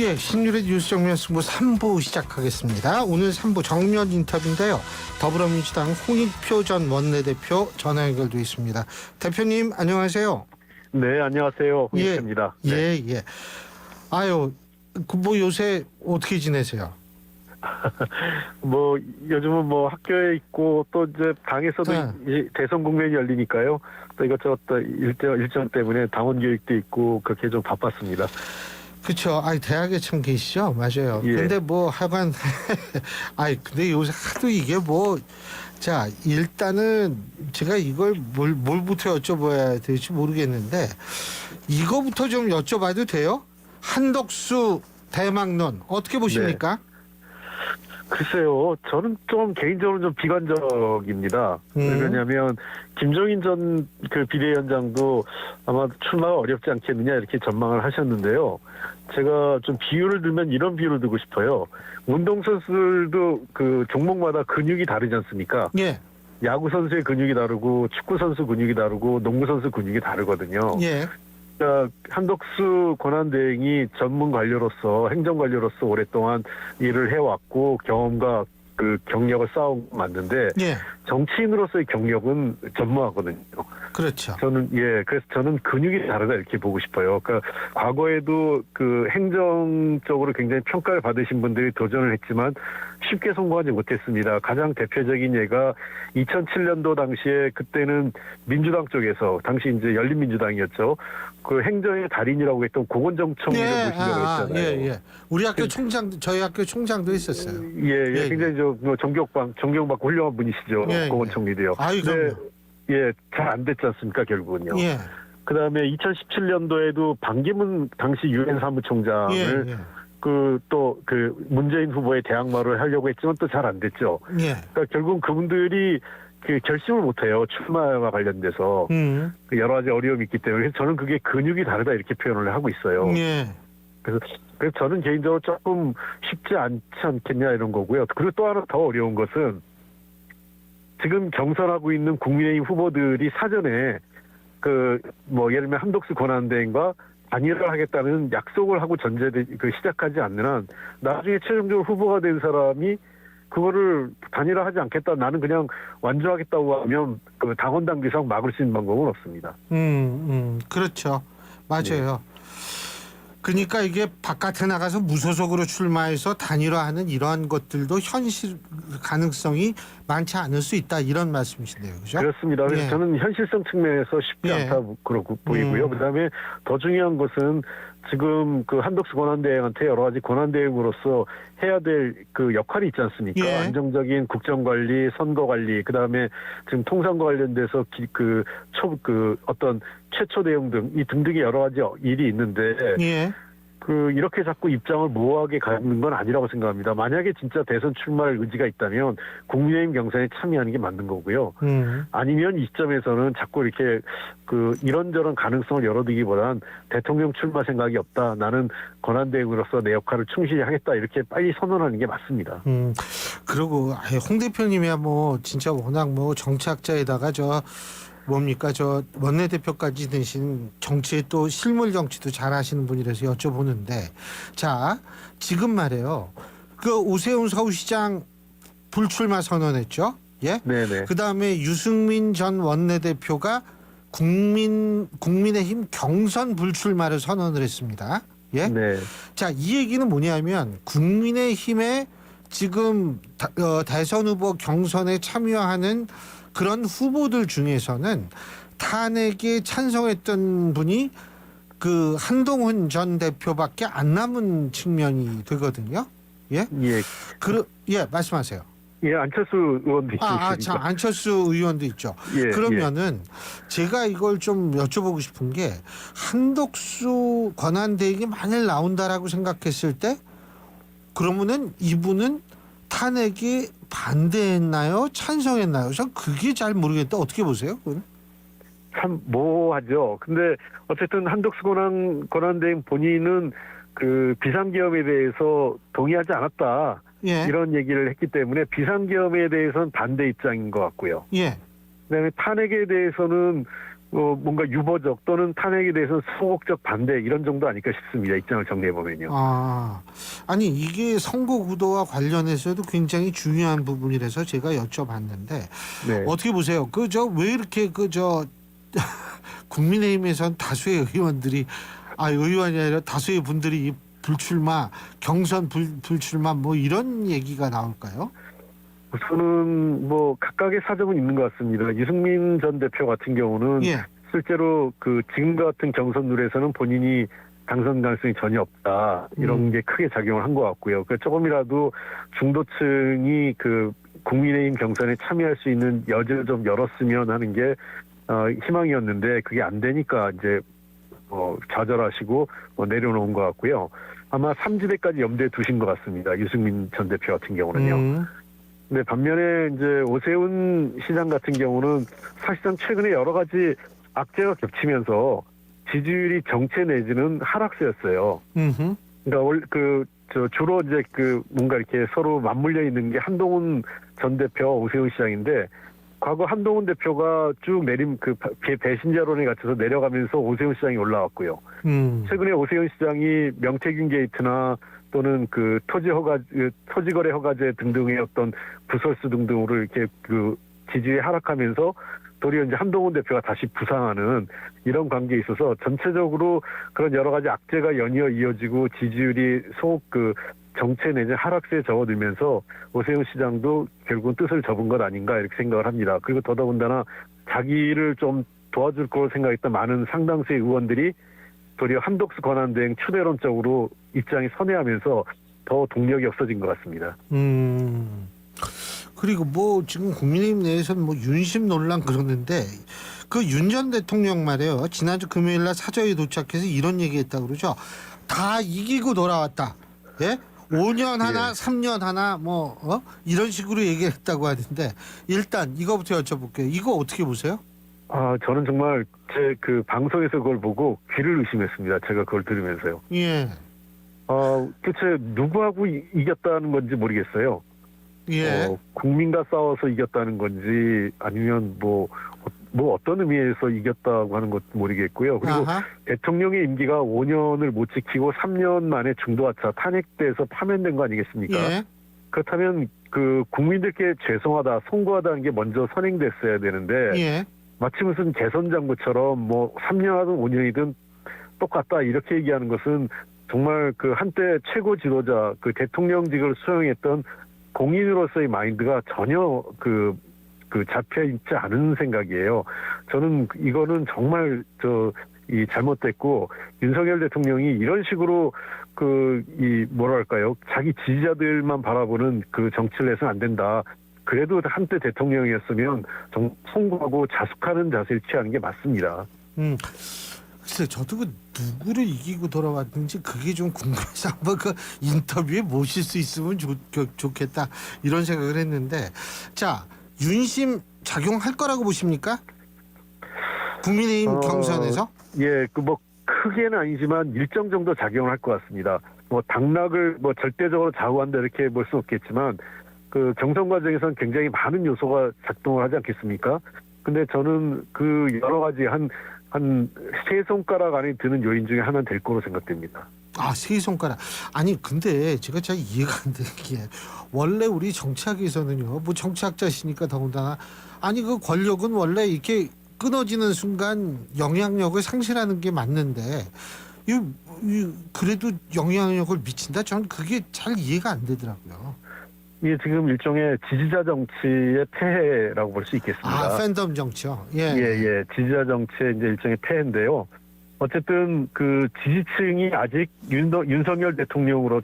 예, 신율의 뉴스 정면 승부 3부 시작하겠습니다. 오늘 3부 정면 인터뷰인데요. 더불어민주당 홍익표 전 원내대표 전화 연결돼 있습니다. 대표님 안녕하세요. 네, 안녕하세요. 홍익표입니다. 예, 네. 예. 아유, 뭐 요새 어떻게 지내세요? 뭐 요즘은 뭐 학교에 있고 또 이제 당에서도 이 대선 국면이 열리니까요. 또 이것저것 또 일정 때문에 당원 교육도 있고 그렇게 좀 바빴습니다. 그렇죠. 아이 대학에 참 계시죠, 맞아요. 예. 근데 뭐 하여간 아이 근데 요새 하도 이게 뭐 자 일단은 제가 이걸 뭘부터 여쭤봐야 될지 모르겠는데 이거부터 좀 여쭤봐도 돼요? 한덕수 대망론 어떻게 보십니까? 글쎄요, 저는 좀 개인적으로 좀 비관적입니다. 왜냐하면 김종인 전 그 비대위원장도 아마 출마가 어렵지 않겠느냐 이렇게 전망을 하셨는데요. 제가 좀 비유를 들면 이런 비유를 들고 싶어요. 운동선수들도 그 종목마다 근육이 다르지 않습니까? 예. 야구 선수의 근육이 다르고 축구 선수 근육이 다르고 농구 선수 근육이 다르거든요. 예. 그러니까 한덕수 권한대행이 전문 관료로서 행정 관료로서 오랫동안 일을 해왔고 경험과 그 경력을 쌓은 건 맞는데 예. 정치인으로서의 경력은 전무하거든요. 그렇죠. 그래서 저는 근육이 다르다 이렇게 보고 싶어요. 그러니까 과거에도 그 행정적으로 굉장히 평가를 받으신 분들이 도전을 했지만 쉽게 성공하지 못했습니다. 가장 대표적인 예가 2007년도 당시에 그때는 민주당 쪽에서 당시 이제 열린민주당이었죠. 그 행정의 달인이라고 했던 고건정청리를 모시려고 했잖아요. 예. 우리 학교 총장도 저희 학교 총장도 있었어요. 예. 굉장히 존경받고 훌륭한 분이시죠. 고건청리도요. 아유, 네. 예, 잘 안 됐지 않습니까, 결국은요. 예. 그 다음에 2017년도에도 반기문 당시 유엔 사무총장을 그 문재인 후보의 대항마를 하려고 했지만 또 잘 안 됐죠. 예. 그러니까 결국 그분들이 그 결심을 못해요. 출마와 관련돼서 여러 가지 어려움이 있기 때문에 그래서 저는 그게 근육이 다르다 이렇게 표현을 하고 있어요. 예. 그래서 저는 개인적으로 조금 쉽지 않지 않겠냐 이런 거고요. 그리고 또 하나 더 어려운 것은 지금 경선하고 있는 국민의힘 후보들이 사전에 예를 들면 한덕수 권한대행과 단일화를 하겠다는 약속을 하고 시작하지 않는 한 나중에 최종적으로 후보가 된 사람이 그거를 단일화하지 않겠다 나는 그냥 완주하겠다고 하면 그 당원 당규상 막을 수 있는 방법은 없습니다. 그렇죠. 맞아요. 그러니까 이게 바깥에 나가서 무소속으로 출마해서 단일화하는 이러한 것들도 현실 가능성이 많지 않을 수 있다 이런 말씀이신데요, 그렇죠? 그렇습니다. 그래서 저는 현실성 측면에서 쉽지 않다 그렇고 보이고요. 그다음에 더 중요한 것은 지금 그 한덕수 권한대행한테 여러 가지 권한대행으로서 해야 될 그 역할이 있지 않습니까? 안정적인 국정관리, 선거관리, 그다음에 지금 통상과 관련돼서 어떤 최초 내용 등 이 등등의 여러 가지 일이 있는데 이렇게 자꾸 입장을 모호하게 갖는 건 아니라고 생각합니다. 만약에 진짜 대선 출마할 의지가 있다면 국민의힘 경선에 참여하는 게 맞는 거고요. 아니면 이 시점에서는 자꾸 이렇게 이런저런 가능성을 열어두기보단 대통령 출마 생각이 없다. 나는 권한대행으로서 내 역할을 충실히 하겠다. 이렇게 빨리 선언하는 게 맞습니다. 그리고 홍 대표님이야 뭐 진짜 워낙 뭐 정치학자에다가 저 원내대표까지 되신 정치에 또 실물 정치도 잘 하시는 분이라서 여쭤보는데 자 지금 말이에요. 그 오세훈 서울시장 불출마 선언했죠. 예. 네네. 그 다음에 유승민 전 원내대표가 국민의힘 경선 불출마를 선언을 했습니다. 예. 네. 자, 이 얘기는 뭐냐면 국민의힘의 지금 대선 후보 경선에 참여하는 그런 후보들 중에서는 탄핵에 찬성했던 분이 그 한동훈 전 대표밖에 안 남은 측면이 되거든요. 예? 말씀하세요. 예, 안철수 의원도 있습니다. 안철수 의원도 있죠. 그러면은 제가 이걸 좀 여쭤보고 싶은 게 한덕수 권한대행이 만일 나온다라고 생각했을 때 그러면은 이분은 탄핵에 반대했나요? 찬성했나요? 전 그게 잘 모르겠다. 어떻게 보세요? 그건? 참 모호하죠. 근데 어쨌든 한덕수 권한대행 본인은 그 비상계엄에 대해서 동의하지 않았다. 이런 얘기를 했기 때문에 비상계엄에 대해서는 반대 입장인 것 같고요. 그다음에 탄핵에 대해서는 뭔가 유보적 또는 탄핵에 대해서 소극적 반대 이런 정도 아닐까 싶습니다. 입장을 정리해 보면요. 아니 이게 선거 구도와 관련해서도 굉장히 중요한 부분이라서 제가 여쭤봤는데 네. 어떻게 보세요? 왜 이렇게 국민의힘에선 다수의 의원들이 의원이 아니라 다수의 분들이 이 불출마, 경선 불출마 뭐 이런 얘기가 나올까요? 우선은 뭐 각각의 사정은 있는 것 같습니다. 유승민 전 대표 같은 경우는 예. 실제로 그 지금 같은 경선 룰에서는 본인이 당선 가능성이 전혀 없다 이런 게 크게 작용을 한 것 같고요. 그 조금이라도 중도층이 그 국민의힘 경선에 참여할 수 있는 여지를 좀 열었으면 하는 게 희망이었는데 그게 안 되니까 이제 좌절하시고 내려놓은 것 같고요. 아마 삼지대까지 염두에 두신 것 같습니다. 유승민 전 대표 같은 경우는요. 근데 반면에 이제 오세훈 시장 같은 경우는 사실상 최근에 여러 가지 악재가 겹치면서 지지율이 정체 내지는 하락세였어요. 그러니까 주로 이제 뭔가 이렇게 서로 맞물려 있는 게 한동훈 전 대표, 오세훈 시장인데 과거 한동훈 대표가 쭉 배신자론에 갇혀서 내려가면서 오세훈 시장이 올라왔고요. 최근에 오세훈 시장이 명태균 게이트나 또는 토지거래 허가제 등등의 어떤 부설수 등등으로 이렇게 지지율이 하락하면서 도리어 이제 한동훈 대표가 다시 부상하는 이런 관계에 있어서 전체적으로 그런 여러 가지 악재가 연이어 이어지고 지지율이 정체 내지 하락세에 접어들면서 오세훈 시장도 결국은 뜻을 접은 것 아닌가 이렇게 생각을 합니다. 그리고 더더군다나 자기를 좀 도와줄 거로 생각했던 많은 상당수의 의원들이 도리어 한독수 권한대행 추대론적으로 입장이 선회하면서 더 동력이 없어진 것 같습니다. 그리고 지금 국민의힘 내에서는 윤심 논란 그러는데 그 윤 전 대통령 말이에요. 지난주 금요일 날 사저에 도착해서 이런 얘기했다 그러죠. 다 이기고 돌아왔다. 예? 5년 하나, 3년 하나 이런 식으로 얘기를 했다고 하는데 일단 이거부터 여쭤볼게요. 이거 어떻게 보세요? 저는 정말 제 방송에서 그걸 보고 귀를 의심했습니다. 제가 그걸 들으면서요. 예. 도대체 누구하고 이겼다는 건지 모르겠어요. 예. 국민과 싸워서 이겼다는 건지 아니면 어떤 의미에서 이겼다고 하는 것도 모르겠고요. 그리고 대통령의 임기가 5년을 못 지키고 3년 만에 중도하차 탄핵돼서 파면된 거 아니겠습니까? 예. 그렇다면 국민들께 죄송하다, 송구하다는 게 먼저 선행됐어야 되는데 예. 마치 무슨 개선장구처럼 3년이든 5년이든 똑같다 이렇게 얘기하는 것은 정말 한때 최고 지도자 대통령직을 수행했던 공인으로서의 마인드가 전혀 잡혀 있지 않은 생각이에요. 저는 이거는 정말 잘못됐고 윤석열 대통령이 이런 식으로 자기 지지자들만 바라보는 정치를 해서는 안 된다. 그래도 한때 대통령이었으면 좀 송구하고 자숙하는 자세를 취하는 게 맞습니다. 글쎄 저도 누구를 이기고 돌아왔는지 그게 좀 궁금해서 한번 인터뷰에 모실 수 있으면 좋겠다 이런 생각을 했는데 자 윤심 작용할 거라고 보십니까? 국민의힘 경선에서? 예, 크게는 아니지만 일정 정도 작용을 할 것 같습니다. 당락을 절대적으로 좌우한다 이렇게 볼 수는 없겠지만 경선 과정에서는 굉장히 많은 요소가 작동을 하지 않겠습니까? 근데 저는 여러 가지 한 세 손가락 안에 드는 요인 중에 하나는 될 거로 생각됩니다. 세 손가락. 아니 근데 제가 잘 이해가 안 되는 게 원래 우리 정치학에서는요. 정치학자시니까 더군다나 권력은 원래 이렇게 끊어지는 순간 영향력을 상실하는 게 맞는데 그래도 영향력을 미친다? 저는 그게 잘 이해가 안 되더라고요. 이게 지금 일종의 지지자 정치의 폐해라고 볼 수 있겠습니다. 팬덤 정치요. 예. 예. 지지자 정치의 이제 일종의 폐해인데요. 어쨌든 지지층이 아직 윤석열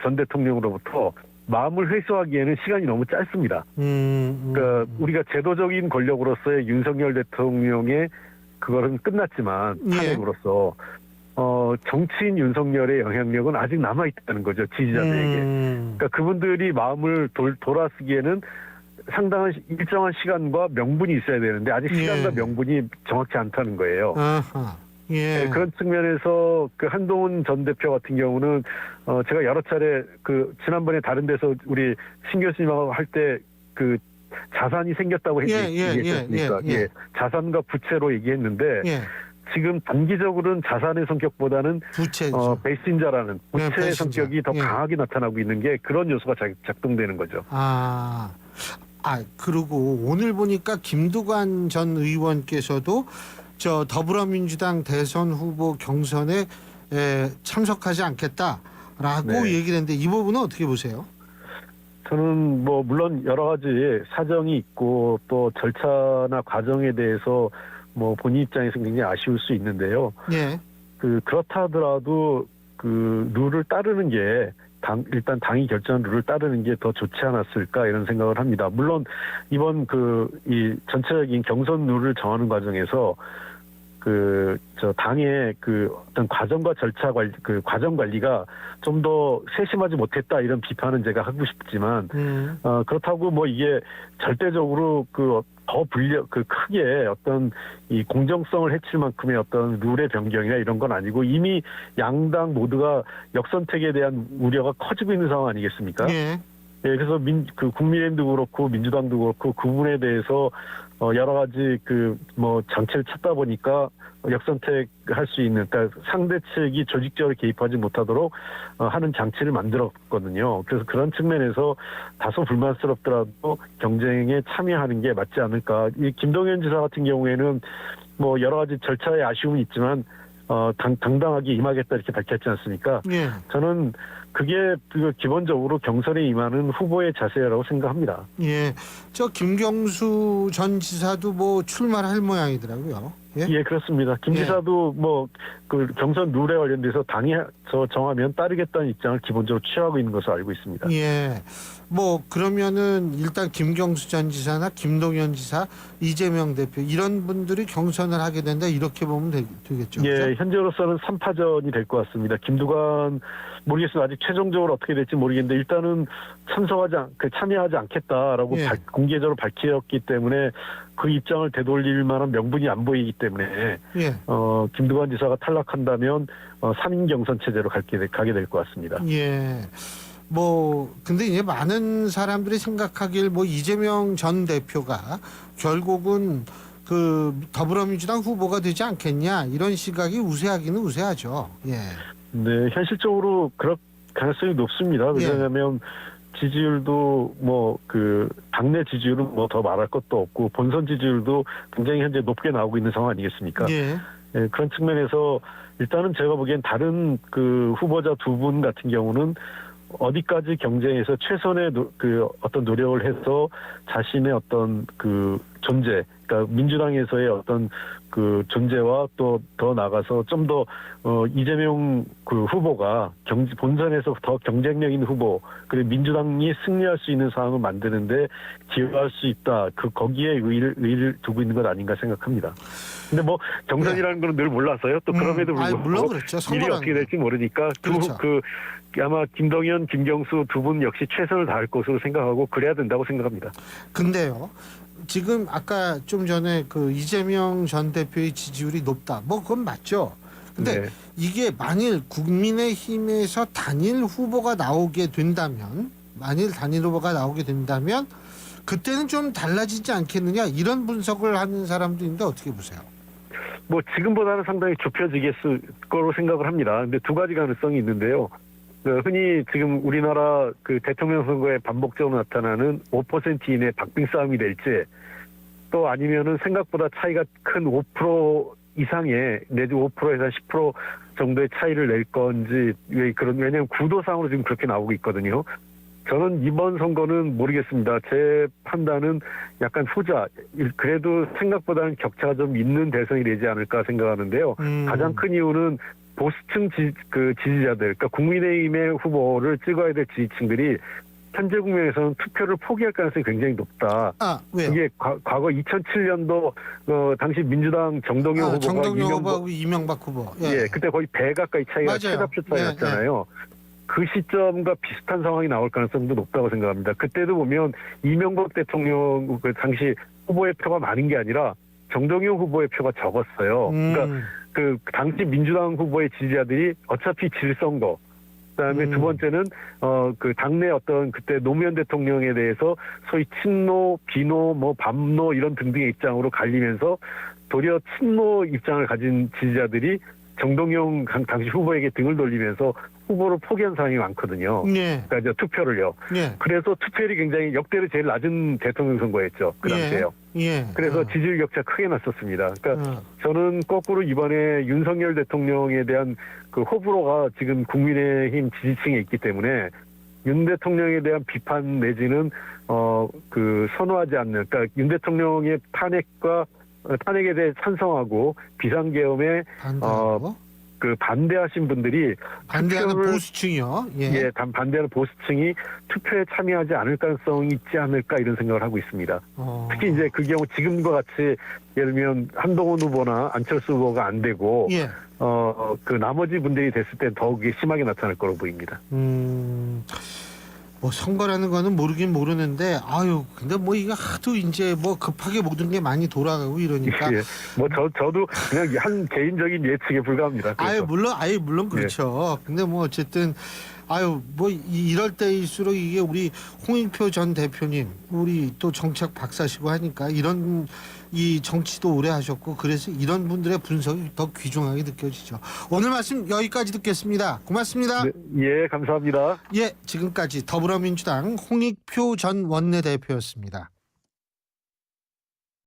전 대통령으로부터 마음을 회수하기에는 시간이 너무 짧습니다. 그러니까 우리가 제도적인 권력으로서의 윤석열 대통령의 그거는 끝났지만 탄핵으로서 정치인 윤석열의 영향력은 아직 남아있다는 거죠. 지지자들에게. 그러니까 그분들이 마음을 돌아쓰기에는 상당한 일정한 시간과 명분이 있어야 되는데 아직 시간과 명분이 정확치 않다는 거예요. 네, 그런 측면에서 한동훈 전 대표 같은 경우는 제가 여러 차례 지난번에 다른 데서 우리 신 교수님하고 할 때 자산이 생겼다고 얘기했습니까? 예. 자산과 부채로 얘기했는데 예. 지금 단기적으로는 자산의 성격보다는 부채죠. 배신자라는 부채의 배신자. 성격이 더 예. 강하게 나타나고 있는 게 그런 요소가 작동되는 거죠. 그리고 오늘 보니까 김두관 전 의원께서도 저 더불어민주당 대선 후보 경선에 참석하지 않겠다라고 네. 얘기를 했는데 이 부분은 어떻게 보세요? 저는 뭐 물론 여러 가지 사정이 있고 또 절차나 과정에 대해서 뭐 본인 입장에서 굉장히 아쉬울 수 있는데요. 예. 그렇다 하더라도 그 룰을 따르는 게 일단 당이 결정한 룰을 따르는 게 더 좋지 않았을까 이런 생각을 합니다. 물론 이번 이 전체적인 경선 룰을 정하는 과정에서 당의 어떤 과정과 절차 관리, 과정 관리가 좀 더 세심하지 못했다 이런 비판은 제가 하고 싶지만, 그렇다고 뭐 이게 절대적으로 더 크게 어떤 이 공정성을 해칠 만큼의 어떤 룰의 변경이나 이런 건 아니고 이미 양당 모두가 역선택에 대한 우려가 커지고 있는 상황 아니겠습니까? 예. 예, 그래서 국민의힘도 그렇고 민주당도 그렇고 그 부분에 대해서 여러 가지 정책을 찾다 보니까 역선택할 수 있는, 그러니까 상대 측이 조직적으로 개입하지 못하도록 하는 장치를 만들었거든요. 그래서 그런 측면에서 다소 불만스럽더라도 경쟁에 참여하는 게 맞지 않을까. 이 김동연 지사 같은 경우에는 뭐 여러 가지 절차에 아쉬움이 있지만 당당하게 임하겠다 이렇게 밝혔지 않습니까? 예. 저는 그게 기본적으로 경선에 임하는 후보의 자세라고 생각합니다. 예. 저 김경수 전 지사도 뭐 출마를 할 모양이더라고요. 예, 그렇습니다. 김 지사도 경선 룰에 관련돼서 당이 정하면 따르겠다는 입장을 기본적으로 취하고 있는 것으로 알고 있습니다. 예. 뭐 그러면은 일단 김경수 전 지사나 김동연 지사, 이재명 대표 이런 분들이 경선을 하게 된다 이렇게 보면 되겠죠. 예, 그렇죠? 현재로서는 3파전이 될 것 같습니다. 김두관 모르겠습니다. 아직 최종적으로 어떻게 될지 모르겠는데 일단은 참여하지 않겠다라고 공개적으로 밝혔기 때문에 그 입장을 되돌릴 만한 명분이 안 보이기 때문에 김두관 지사가 탈락한다면 3인 경선 체제로 가게 될 것 같습니다. 예. 근데 이제 많은 사람들이 생각하길 이재명 전 대표가 결국은 더불어민주당 후보가 되지 않겠냐 이런 시각이 우세하기는 우세하죠. 예. 네, 현실적으로 그럴 가능성이 높습니다. 왜냐하면 지지율도 당내 지지율은 더 말할 것도 없고 본선 지지율도 굉장히 현재 높게 나오고 있는 상황 아니겠습니까? 예. 예, 그런 측면에서 일단은 제가 보기엔 다른 후보자 두 분 같은 경우는 어디까지 경쟁에서 최선의 어떤 노력을 해서 자신의 어떤 존재, 그러니까 민주당에서의 어떤 존재와 또 더 나가서 좀 더 이재명 후보가 본선에서 더 경쟁력 있는 후보, 그리고 민주당이 승리할 수 있는 상황을 만드는데 기여할 수 있다. 거기에 의의를 두고 있는 것 아닌가 생각합니다. 근데 경선이라는 건 늘 몰라서요. 또 그럼에도 불구하고 물론 그렇죠. 일이 어떻게 될지 모르니까 그렇죠. 아마 김동연, 김경수 두 분 역시 최선을 다할 것으로 생각하고 그래야 된다고 생각합니다. 근데요. 지금 아까 좀 전에 이재명 전 대표의 지지율이 높다. 그건 맞죠. 근데 이게 만일 국민의힘에서 단일 후보가 나오게 된다면 그때는 좀 달라지지 않겠느냐 이런 분석을 하는 사람도 있는데 어떻게 보세요? 지금보다는 상당히 좁혀지겠을 거로 생각을 합니다. 근데 두 가지 가능성이 있는데요. 흔히 지금 우리나라 대통령 선거에 반복적으로 나타나는 5% 이내 박빙 싸움이 될지, 또 아니면은 생각보다 차이가 큰 5% 이상의 내지 5%에서 10% 정도의 차이를 낼 건지, 왜냐하면 구도상으로 지금 그렇게 나오고 있거든요. 저는 이번 선거는 모르겠습니다. 제 판단은 약간 후자, 그래도 생각보다는 격차가 좀 있는 대선이 되지 않을까 생각하는데요. 가장 큰 이유는 보수층 지지자들, 그러니까 국민의힘의 후보를 찍어야 될 지지층들이 현재 국면에서는 투표를 포기할 가능성이 굉장히 높다. 왜요? 이게 과거 2007년도 당시 민주당 정동영 후보하고 이명박 후보. 예, 그때 거의 배 가까이 차이가 최다표 차이 났잖아요. 그 시점과 비슷한 상황이 나올 가능성도 높다고 생각합니다. 그때도 보면 이명박 대통령 당시 후보의 표가 많은 게 아니라 정동영 후보의 표가 적었어요. 그러니까 당시 민주당 후보의 지지자들이 어차피 질 선거, 그다음에 두 번째는 그 당내 어떤 그때 노무현 대통령에 대해서 소위 친노, 비노, 뭐 반노 이런 등등의 입장으로 갈리면서 도리어 친노 입장을 가진 지지자들이 정동영 당시 후보에게 등을 돌리면서 후보를 포기한 사람이 많거든요. 네. 그러니까 이제 투표를요. 네. 그래서 투표율이 굉장히 역대로 제일 낮은 대통령 선거였죠. 그 당시에요. 예. 그래서 지지율 격차 크게 났었습니다. 그러니까 저는 거꾸로 이번에 윤석열 대통령에 대한 그 호불호가 지금 국민의힘 지지층에 있기 때문에 윤 대통령에 대한 비판 내지는 그 선호하지 않는, 그러니까 윤 대통령의 탄핵에 대해 찬성하고 비상계엄에 반대하고? 그 반대하신 분들이 반대하는 보수층이요. 예. 반대하는 보수층이 투표에 참여하지 않을 가능성이 있지 않을까 이런 생각을 하고 있습니다. 특히 이제 그 경우 지금과 같이 예를 들면 한동훈 후보나 안철수 후보가 안 되고 예. 그 나머지 분들이 됐을 때 더욱이 심하게 나타날 거로 보입니다. 뭐 선거라는 거는 모르긴 모르는데 아유 근데 뭐 이거 하도 이제 뭐 급하게 모든 게 많이 돌아가고 이러니까 예. 뭐 저도 그냥 한 개인적인 예측에 불과합니다. 그래서. 물론 그렇죠. 근데 뭐 어쨌든 뭐 이럴 때일수록 이게 우리 홍익표 전 대표님 우리 또 정책 박사시고 하니까 이런 이 정치도 오래 하셨고 그래서 이런 분들의 분석이 더 귀중하게 느껴지죠. 오늘 말씀 여기까지 듣겠습니다. 고맙습니다. 네, 예, 감사합니다. 예, 지금까지 더불어민주당 홍익표 전 원내대표였습니다.